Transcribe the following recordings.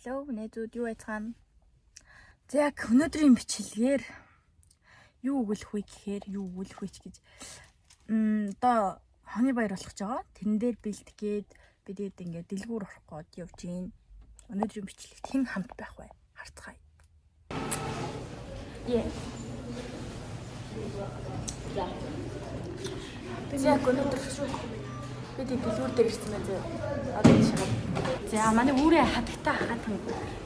Hello, найзууд юу байцгаана? За яг өнөөдрийн бичлэгээр юу өгүүлэх вэ гэхээр юу өгүүлэх вэ гэж одоо хоны баяр болох гэж байгаа. Тэрэн дээр бэлтгээд бидэд ингээд дэлгүүр орох гээд явж гин. Өнөөдрийн бичлэгт хэн хамт байх вэ? Харцгаая. За өнөөдөр бид дэлгүүр дээр ирсэн байна зөө. Одоо шахав. За манай үүрээ хатагтаа хатан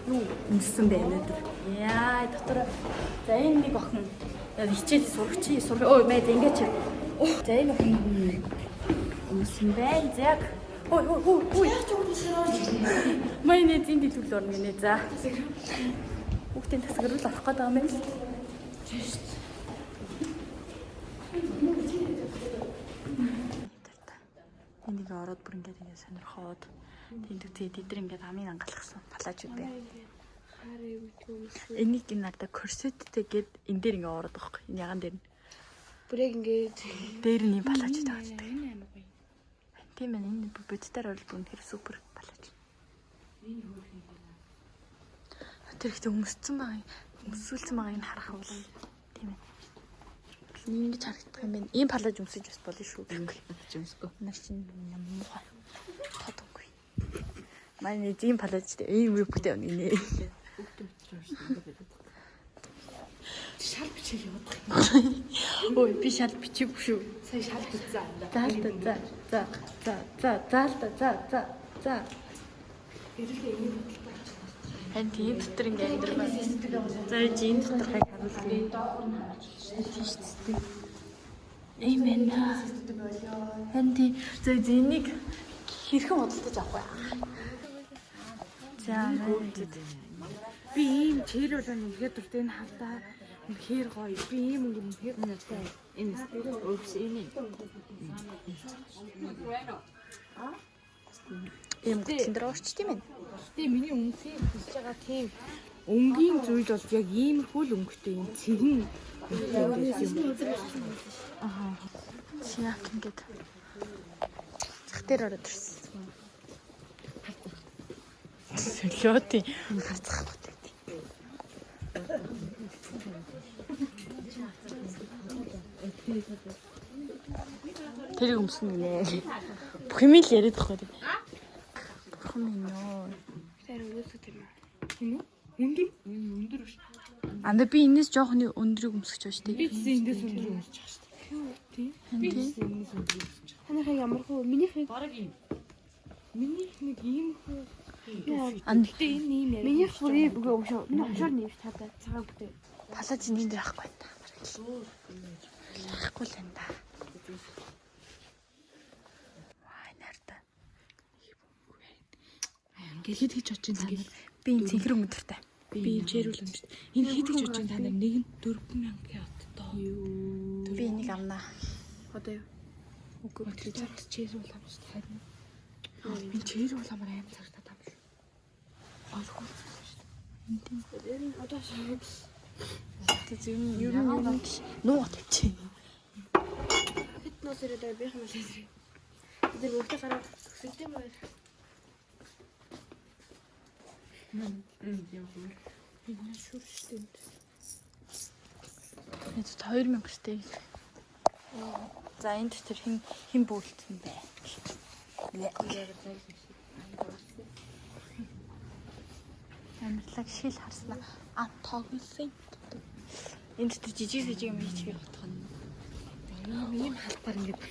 юу өмссөн бэ өнөөдөр. Яа дотор. За энэ нэг охин хичээл сурагчи өө мэд ингэж. За энэ охин өмссөн байл яг. Ой. Манай зин дэлгүүр орно гинэ. За. Хүүхдийн тасгэрүүл орох гээд байгаа юм байна. Энийг ороод бүр ингээд сонирхоод тэд ингээд амын ангалахсан палажууд байна. Энийг надад корсеттэй гээд энэ дээр ингээд ороод байгаа юм. Энэ яган дээр. Бүр яг ингээд дээр нь палажууд авчихдаг. Тийм ээ энэ бодитаар бол бүр үнэхээр супер палаж. Тэр ихтэй өмссөн байгаа юм. Өмсүүлсэн байгааг нь харах бол тийм ээ. Ингэж харагдах юм байна. Ийм палаж өмсөж бас болно шүү. Палаж өмсгөө. Нар чинь юм муухай. Тодонгүй. Манай ийм палажтай ийм үетэй байна гинэ. шал бичээл яваад. Ой би шал бичээгүй шүү. Сая шал бичсэн юм да. За. Эргэлээ ийм бодлоо. Хэн тийм дотор ингэ амьдрал байна. За энэ дотор хай харуулъя. Ийм байна. Хэн тийм за энийг хэрхэн бодлож авах вэ? За би ийм чир болоо нэгээд дуртай энэ халтаа үнэхээр гоё. Би ийм үнэхээр надтай энэ өвс энэ. Ийм гүтэн дээр орч тийм ээ. Тэгээ миний үнсээ хийж байгаа тийм өнгийн зүйл бол яг иймэрхүү л өнгөтэй юм цэгэн. Шинак ингээд зах дээр ороод ирсэн. Солиоти харцахгүй. Тэр өмсөн гинэ. Бүх юм л яриад байхгүй. Бурхан минь ёо. Тэр өгөөсөө тийм үү? Өндөр биш. Анда би энэс жоохон өндрийг өмсөж байгаа шүү дээ. Би эндээс өндөр өмсөж байгаа шүү дээ. Тийм. Би эндээс өндөр өмсөж байгаа. Танайхаа ямар хөө минийхээ бараг юм. Минийх нэг ийм хөө. Гэхдээ энэ ийм яриа. Минийх бүрий үгүй өшөө. Миний хошоор нэрч таатай цагаан бүтэй. Палаж энэ дээр ахгүй та. Ахгүй л энэ да. Вай нарта. Ингээл хэд гэж бодож байна ингээл. Би энэ цэнхэр өнгөдөртэй. Би чирүүл юм шүү. Энэ хэд гэж бодож байна та нар нэг нь 4000 яваад тоо. Би энийг авнаа. Одоо юу? Үгүй би цагт чирүүл ам шүү харин. Би чирүүл амар аим цагтаа там шүү. Олгүй шүү. Энэ одоо шүү. Тэг юм нуу тавьчих. Фитнес ирээд байх юм лээ. Тэр бүгдээ гараад өсөлтөө байна. Энэ шүрштэй. Энд 2000 штэ. За энд тэр хэн бүүлтсэн бэ? Амьдлаг шил харснаа тоглосон. Энд тэр жижиг юм хийж явах нь. Ийм халбар ингээд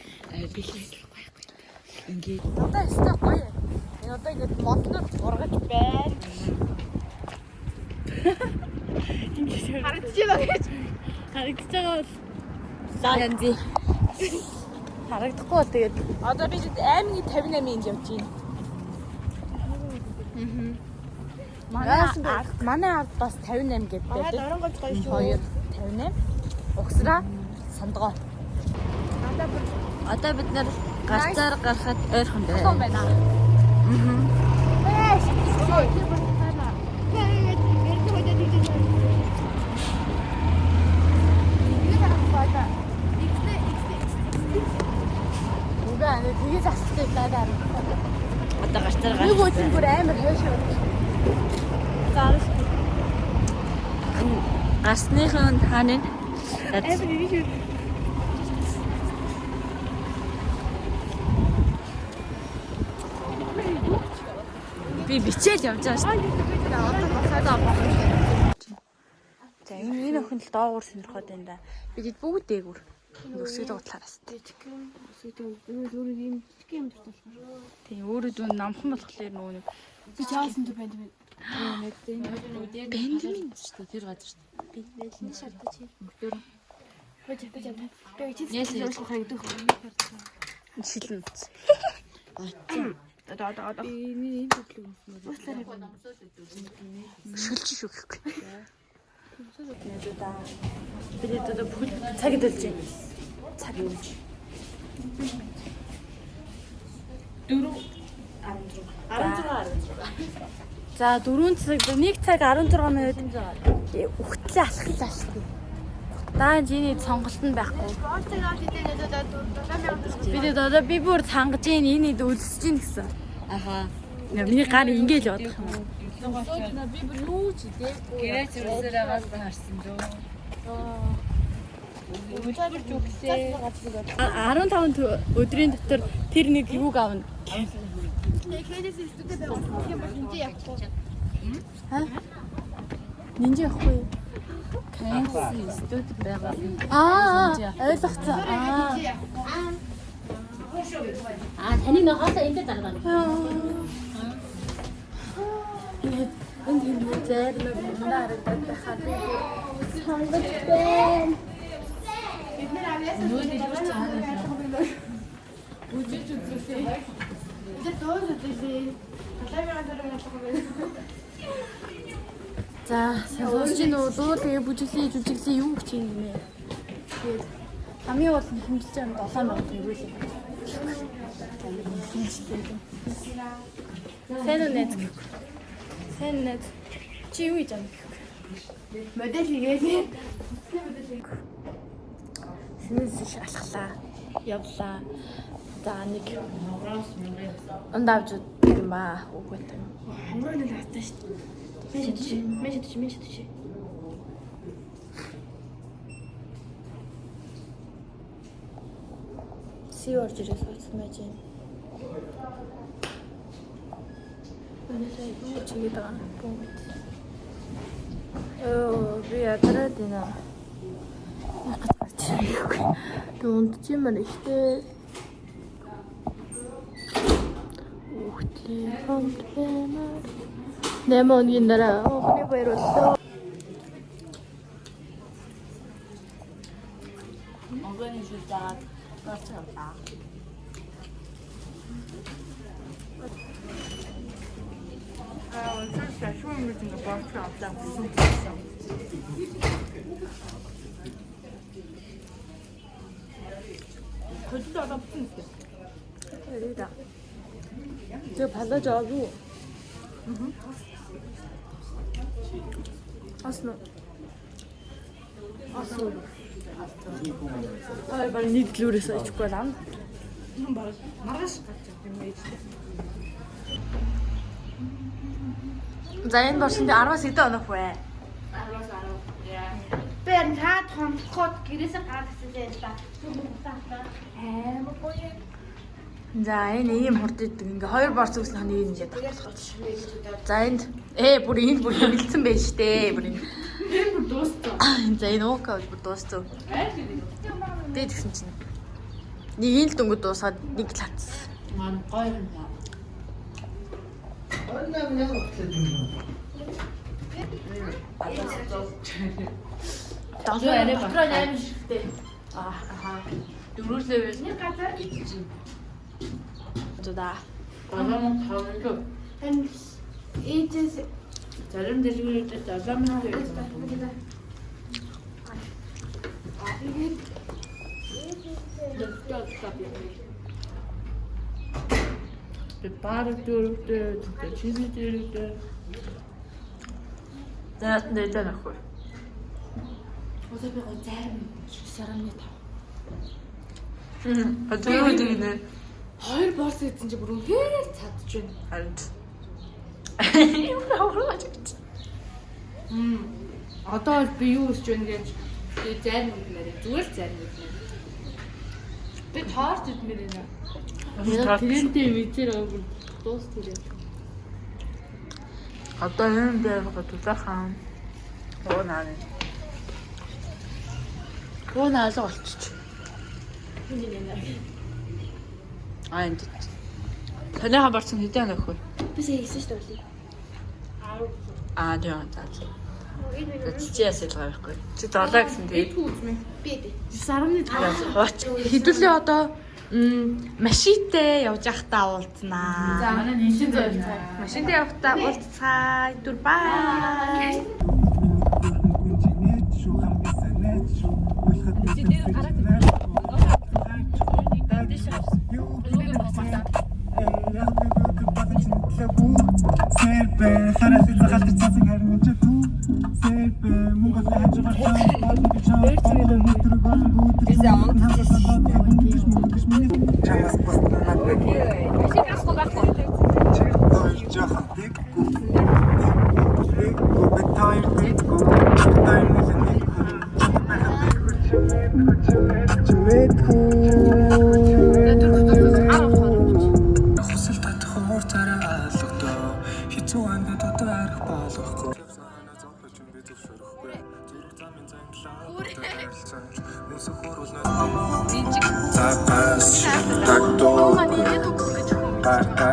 бэлгээж байхгүй. Ингээд Одоо өстой гоё. Энэ одоо ингээд моднод ургаж байна. Ингээд харагдаж байгаа гэж. Харагдаж байгаа бол янзи. Харагдахгүй тэгээд одоо би аймгийн 58-нд явж байна. Манай ард бас 58 гэдэг байдаг. Оронгож гоё шүү. 2 58. Угсраа сандгоо. Одоо бид нэр гарцаар гарахад ойрхон байна. Том байна. Тэгээ засчих надаар. Одоо гарцаар Нэг үгүй бүр амар хойш. Гарсныхан хааны би бичээл явж байгаа шүү дээ. За энэ охин л доогуур сонирхоод байна да. Бид бүгд дээгүүр. Өсгөд утлаараас. Тийм өөрөө дүү намхан болохоор нөгөө би чаасан дэ байна. Бенджамин шүү дээ тэр газар шүү дээ. Би нэлээд шаардаж байна. Шилэн. Шүлж шүү гэхгүй. Бид одоо бүхэл цагт үлж байна. Цаг үлж. 4 16. За 4 цаг 1 цаг 16 минут үхтлээ алхаллаа шүү дээ. Даа жиний сонголт нь байхгүй. Бид одоо би бүр цангаж ийн энийг өлсөж ийн гэсэн. Ахаа. Миний гар ингээл явах юм. Би бүр юу ч дээ. Гэрээ зэрэг аваад харсан дөө. 15 өдрийн дотор тэр нэг юуг авна. Нинжи явахгүй. Кэнси студ байгаа. Ойлгоцсон. таны нөхөд энд дараад байна. Энд юу зэр мандаа харагдаад байхад сонгож байна. Нүүд илүү чанаа. Үжиж үзүүлээ. Тэр доор үзүүлээ. Талайгаа дараа ялах. За, сонсож ийн үү дуу тэгээ бүжиглээ юу гэж юм нэ. Тэгээд хамгийн гол нь хэмжилж байгаа 7,000 төгрөг юм. Сэн нэт. Чи юу хийж байгаа юм? Модель хийгээгүй. Сэнэс алхлаа. Явлаа. За нэг ондавж юм ба үгүй юм. Хамраа нэг хатаа шүү дээ. Мэшэдэж. Сиор жирээс утсан байж байна. Өнөөдөр юу чигээд байгаа юм бэ? Би ядраа дина. Дунд чимэр ихтэй. Ухтлээ хамт бэмэр. Нэмон гиндараа охны баярлалаа. Монгол шүлдаад гарцаалаа. Үнэхээр шүүм мэдэн боолч авлаа гэсэн. Хөдөлгөөн одоо бүтэн үү? Тэрийда. Тэг палаж авуу. Асно. Баг нийтлүүрээс ичгүй лам. Маргаш гарч юм ээж. За энэ борсонд 10-аас хэдэн онох вэ? 10-аас 10. Яа. Бэн та томхот гэрээсээ гаргасан байж та. За энэ ийм хурд идэг. Ингээ хоёр борс үснэ нэг юм яд. За энд бүр хэмэлцэн байж штэ. Бүр энэ. Энэ бүр дууссан. За энэ уука бүр дууссан. Дээд гэсэн чинь. Нэг ин л дөнгөд дуусаад нэг л хатсан. Ман гоё юм. Дасаа арай батраа наймын шигтэй. Дөрүүлээ нэг газар идэж. Туда. Багамын тавыг. Эн ээжээс Зарим дэлгүүрүүдэд даламын дээр. Тэ парк дөрөвдөө чиний дөрөвдөө. За нэ танахгүй. өдөр би гоо зарим сараны тав. Одоо юу гэдэг нэ? Хоёр борс идсэн чи бүр үнхээр цадж байна. Харин. Юу хаалгаа гэж. Одоо бол би юу хийж байна гэж зарим үгнээр зүгээр зарим үгнээр. Би таарч идмээр байна. Тэрнтэй мэдээр өгөх дуустал. Одоо энэ дээр готуулахаа. Уунаа. Уунаа л болчих. Энд. Танайха барсан хэдэн нөхөө? Би сая хийсэн шүү дээ. Тийм. Чи ясэлгаа байхгүй. Чи долоо гэсэн тэгээд Би дээ. 9.5. хооч. Хэдүүлээ одоо машинтай явж явахдаа уулзнаа. За манай нэлээд зөөр. Машинтай явахдаа уулзцаа. Түр бай.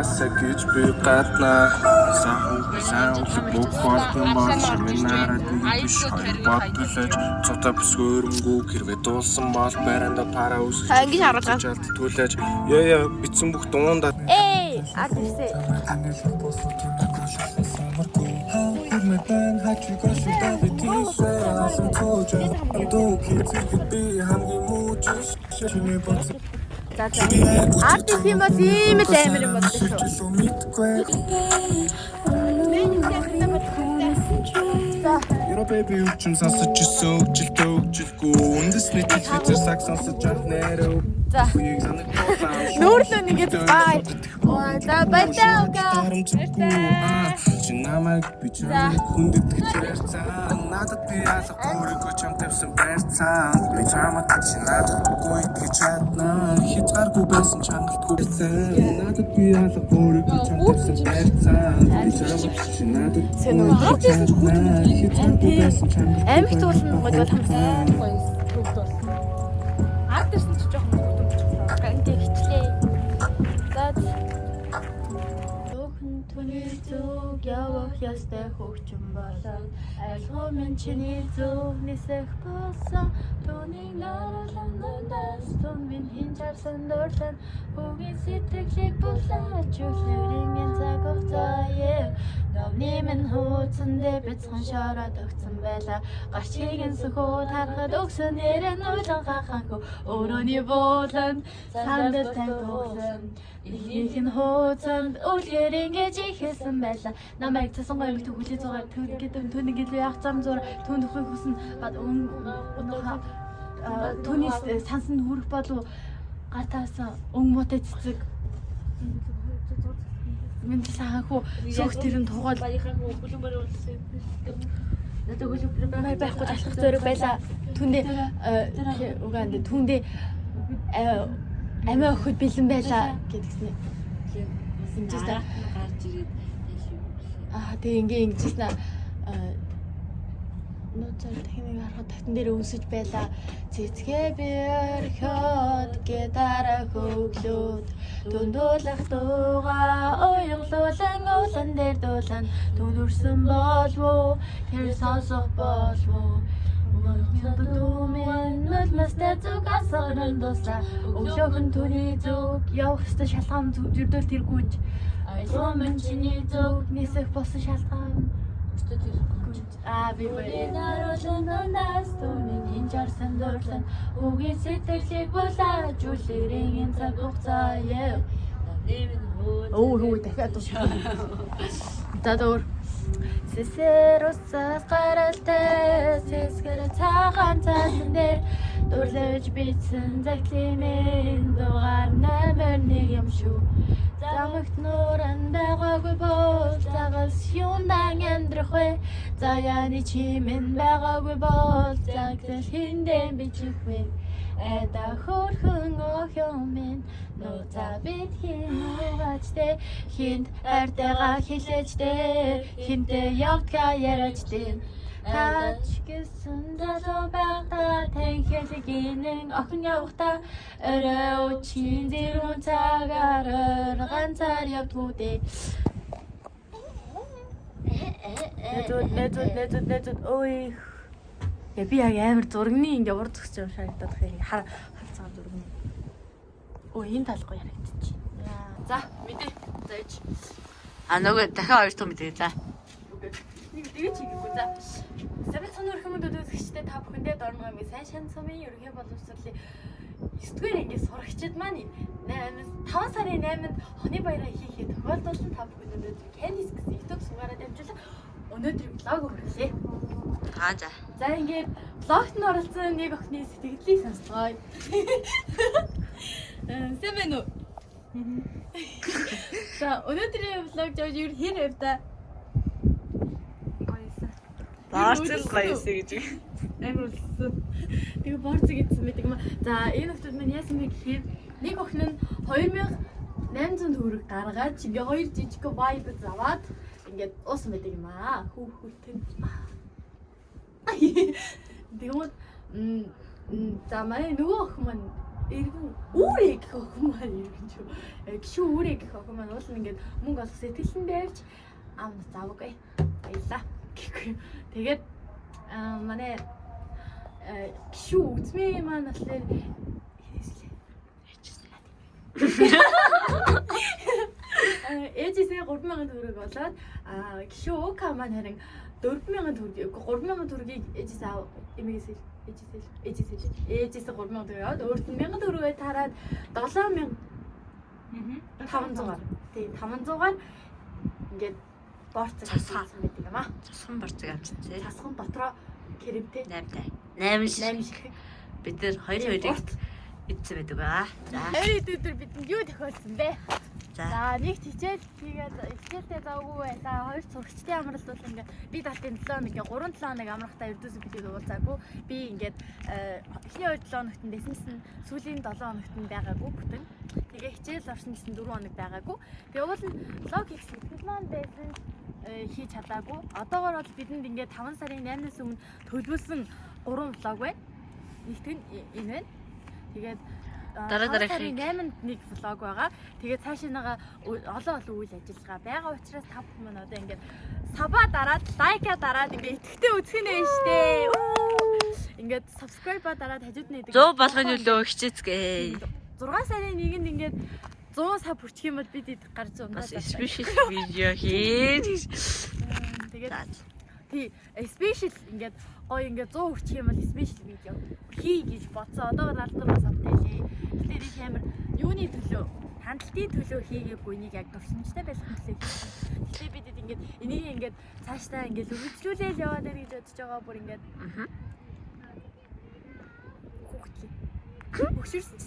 Пасса гэж би гаднаа сайн бүх болтон болж минарад биш бодлож цота бүсгөрөнгөө хэрвээ дуулсан бол баранда пара үсэж Ингэж хараад түлээж яа битсэн бүх дуунда Ард ирсэ. За ард ирэх юм бол ийм л амар юм болчих шүү. Яра бэби үчим сонсож өсөв жилдөө үндэсний телевизээр саг сонсож авнарав. За. Нүүрлөө нэгэд бай. За баярлалаа уга. Чи намайг бичсэн хүндэт гэж ярьцаа. Надад би алга өөрийгөө чам тавьсан байрцаа. Би чамд чи надад үгүй гэж чадна. Хязгааргүй байсан чангалтгүй байсан. Надад би алга өөрийгөө чам тавьсан байрцаа. Би чамд чи надад Амиг туулна гол хамсан гоё төвд бол. Ард ирсэн чи жоохон гэнтэй хичлээ. За Охин түүний зүг явах ястай хөгжим болоод айлгоо минь чиний зүг нисэх болсон түүний нааландаас түн минь хинжарсан дурсан хөгийн сэтгэлийг булаач үлэрийн цаг хугацаа Новны минь хууцандээ бяцхан шороод өгсөн байла гарч хийгэн сөхөө тарахад өгсөн нэрэн уйлан хаханхөө өрөөний бууланд сандал тавьсан их нь хууцанд үлгэр ингэж ихэсэн байла намайг цасан гоё мэт хүлээж байгаа түүнийг илүү яах зам зур түүнд өхийг хүснэ түүний сансан хүрэх болов гатаасан өнгөмөтэй цэцэг Минь саханхуу сүх тэрэн тугаал надад хөлбөр байхгүй талах зөрөг байла түүндээ угаанд түүндээ амиа өхөд бэлэн байла гэдгсэн. Синжээс гарч ирээд тэгээ ингэжсэн нууцаар техник харахад татан дээр өнсөж байла цэцгээ бэрхөд гитара хөглөөд дүндүүлэх дуугаа уянгалуулан улан дээр дуулан дүндүрсэн болов тэр сонсох болов Дүүмэн нүлмэстэй зүг асаран дуусаа өглөөхөн төрий зүг явах ёстой шалгам зүрдээр тэргүүж айлгоо минь чиний зүг нисэх болсон шалгам би наруулнаас түүний хинжарсан дуурлан үгийн сэтгэлийг булааж үлэрийн цаг хугацаа хөө дахиад за дөр Сесэрос гаралтай сэсгэр цагаан цаасан дээр дурлаж бичсэн загтлимэн дугаар номер 1 юм шүү. Замагт нууран байгаагүй бол загас юундан амьдрах вэ? Заяаны чимэн байгаагүй бол загтал хиндэн бичих вэ. Эда хөрхөн охин нууцаа бид хинуугачтэй хинт хайртайгаа хэлээчтэй хинтээ явдгаа яриачтэй тач гэсэн залуу байхдаа танхилгинэн охин явахдаа өрөө чин зэрүүн цагаар ганцаар явдгүүдээ Нэзүүд ой яа би яг амар зургны ингээ урд зогсож юм шаардаад хэрэг харцгаа зургны. Ой энэ талгүй ярагдчих. За мэдээ. За ич. Нөгөө дахиад хоёр тоо мэдээ за. Нэг дэгч хийгээгүй за. Сарай цонор хүмүүд үзэгчтэй та бүхэндээ дорноо ми сайн шан цомын ерөнхий боловсролын 9-р ангийн сурагчид маань 5 сарын 8-нд Хоны баяраа хийхэд тохиолдуулсан та бүхэнд өнөөдөр Candice гэсэн YouTube сувгаараа дамжуулан өнөөдрийн влог хүргэлээ. За. За ингээд влогт нь оролцсон нэг охины сэтгэлдлийг сонсгоё. Сайн байна уу? За өнөөдрийн влог жоо юу хэр хэвдэ? Баарцал баясаа гэж. Амар үлдсэн. Тэгээ борцог идсэн байдаг юм. За энэ охтууд маань яасан бэ гэхээр нэг охин нь 2800 төгрөг гаргаад ингээ 2 жижиг vibe аваад ингээд уусан байдаг юм аа. Хүүхдтэй. Тэгмээ за манай нөгөө охин маань эргэн үүрэг гэх охин маань эргэн ч гişүү үүрэг гэх охин маань уул ингээд мөнгө олох сэтгэлэн дээрч ам завгүй. Баялаа. Тэгээд манай гişүү үзмээ маань болохоор ээжисээ 3000 төгрөг болоод гişүү уука маань харин 4000 төгрөг 3000 төгрөгийг ээжисээ эмээс ээжисээ 3000 төгрөг аваад өөрт нь 1000 төгрөгөө тараад 7500 тийм 500-аар ингээд борцог хийсэн байдаг юм аа. Засхан борцог авчихсан тий. Засхан дотроо кремтэй 8 шиг. Бид нэр 2-2-ыг идсэн байдаг аа. За. 20 өдөр бидэнд юу тохиолдсон бэ? За. Нэг хичээл хийгээд хичээлдээ завгүй байлаа. Хоёр сурагчдын амралт бол ингээд би даалтын 7 хоног, 3-7 хоног амрахтаа ердөөсөө бидэд уулзаагүй. Би ингээд эхний 2-7 хоногт нь дэсэнс нь сүүлийн 7 хоногт нь байгаагүй бүтэн. Тэгээ хичээл орсон гэсэн 4 хоног байгаагүй. Тэгээ уул нь лог их сэтгэл маань байсан хийж чадаагүй. Одоогоор бол бидэнд ингээд 5 сарын 8-наас өмнө төлөвлөсөн 3 влог байна. Нэгт нь энэ байна. Тэгээд дараа 8-нд нэг влог байгаа. Тэгээд цаашаагаа олон үйл ажиллагаа байгаа учраас та бүхэн маань одоо ингээд сабаа дараад, лайка дараад ингээд итгэвтэй үзэх нь байна штэ. Ингээд subscribe-а дараад хажууд нь 100 болгоны төлөө хичээцгээ. 6 сарын 1-нд ингээд 100 сав хүрчих юм бол бид гарч унаад special видео хийж. Тэгээд тий special ингээд гоё ингээд 100 хүрчих юм бол special видео хий гэж бодсон. Одоогоор алдармаас автайлээ. Гэтэ нэг амар юуны төлөө, хандлтын төлөө хийгээгүй нэг яг дурсамжтай байсан төлөө хийсэн. Гэтэ бидэд ингээд энийг ингээд цаашдаа ингээд үргэлжлүүлээл яваад байна гэж бодож байгаа бүр ингээд. Хөшөрсөн ч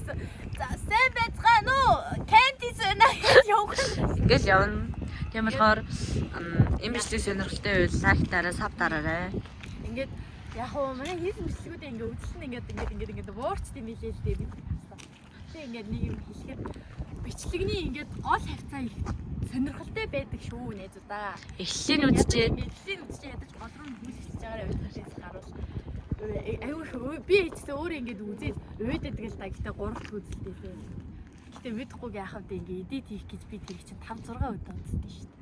за сайн байцгаана уу? Candice байна явах. Ингээл явна. Тийм болохоор энэ бичлэг сонирхолтой байвал лайктаараа, сабтаараа. Ингээд яг уу манай хийсэн бичлэгүүдээ ингээд үзсэн ингээд буурчт юм хэлээ л дээ бид. Тэг ингээд нэг юм хэлэхэд бичлэгний ингээд гол хавцаа их сонирхолтой байдаг шүү нээзүүдаа. Эхлэлийн үдчихэд ядаж гол руу хүлээж байгаараа ойлгохыг харуул. Аюу би эцэстээ өөрөө ингээд үзээд өөдөд гэл та гэтээ 3 дахь үзэлтэйсэн. Гэтээ мэдхгүй яахав дээ ингээд эдит хийх гэж би тэр чинь 5-6 удаа үзсэн шүү дээ.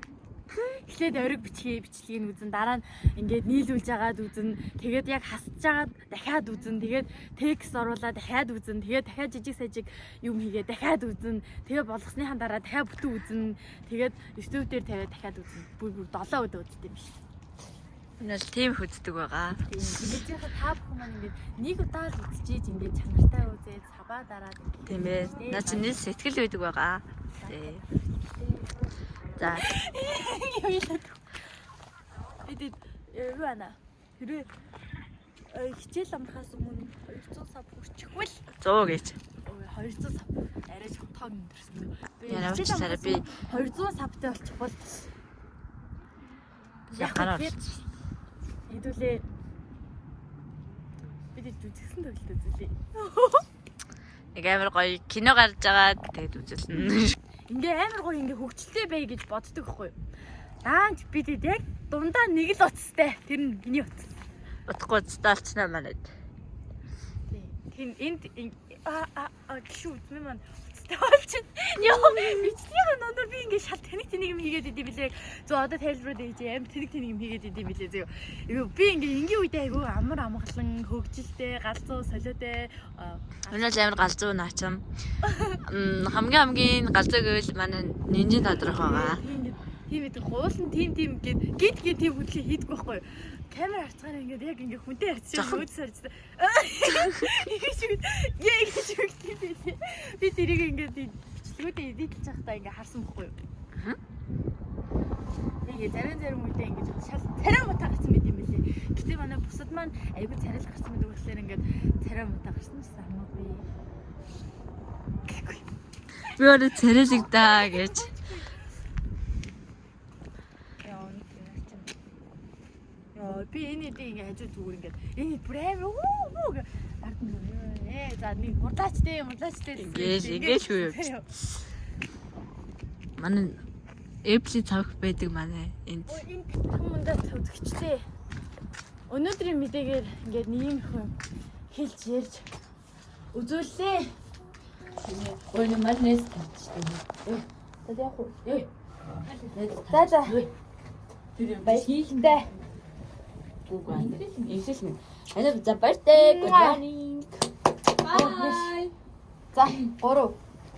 Эхлээд ориг бичлэгийг нь үзэн дараа нь ингээд нийлүүлж агаад үзэн тэгээд яг хасж агаад дахиад үзэн тэгээд текст оруулаад дахиад үзэн тэгээд дахиад жижиг сажиг юм хийгээ дахиад үзэн тэгээд болгосныхаа дараа дахиад бүтэн үзэн тэгээд YouTube дээр тавиад дахиад үзэн бүр 7 удаа үздэг юм шиг. Ингээл тийм хүздэг байгаа. Тэгээд яхаа та бүхэн маань ингээд нэг удаа л үзчихээж ингээд чанартай үзээд сабаа дараад ингээд тийм ээ. Наа чи нэг сэтгэл байдаг байгаа. Тий. За. Эдит юу ана? Хэрэг хичээл амрахаас өмнө 200 сав хүрчихвэл 100 гэж. 200 сав арай жогтоог өндөрсөн. Яравчсараа би 200 савтай болчихвол яг гараад Хэдүүлээ. Бид жүжигсэн тоглолт үзүүлээ. Нэг амар гоё кино гарч байгаа тэгээд үзүүлнэ. Ингээ амар гоё ингээ хөвгчлээ бай гэж боддог байхгүй юу? Даанч бид яг дундаа нэг л утастай. Тэр нь гиний утас. Утгагүй цаалцнаа манайд. Тийм энд гişүү үзмээ маань утастай болчихно. Яа бичнийх нь өнөр би ингээ шал тэнийг юм хийгээд идэв билээ. Зөө одоо тайлбарууд ээж аим тэнийг юм хийгээд идэв билээ зөө. Би ингээ ингийн үедээ айгүй амар амгалан хөвгчлээ галзуу солиотой. Өнөө л амар галзуу наачам. Хамгийн галзуу гэвэл манай нинжин тодрох байгаа. Тийм гэдэг хуулан тийм гээд тийм хөдлөе хийдэггүй байхгүй юу? Камер харцгаар ингээд яг ингээ хүнтэй харцсан өөд сарчсан. Би тэрийг ингээд бичлгүүдээ эдитэлж байхдаа ингээ харсан байхгүй юу? Тэгээ зарим үедээ ингээ шал царай мутаа гарсан байт юм билээ. Гэтэ манай бусад маань айгүй царай гарсан байдаг болохоор ингээд царай мутаа гарсан ч хамаагүй. Би өөрөө царайлагдаа гэж. Би энэ ингээ хажуу зүгээр ингээд энэ бүр амар уу гэ ард нь за нэг мурлаачтэй Ингээл шүү явж. Манай эпли цавх байдаг манай энд. Хүмүүндээ төвөгчлээ. Өнөөдрийн мэдээгээр ингээд нэг хүн хэлж ярьж үзүүллээ. Өөний марнэс тавьчихсан. За яг уу. За. Тэр Баярлалаа. Ингээл энэ за birthday good morning. Bye. За 3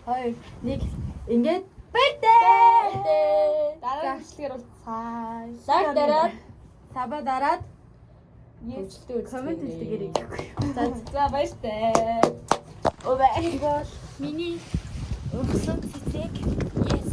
2 1 ингээд birthday. Дараа бичлэгээр бол Лайк дараад саба дараад Yes коммент хийгээрэй гэхгүй. за баяртай. Өвөө миний ургасан цэцэг yes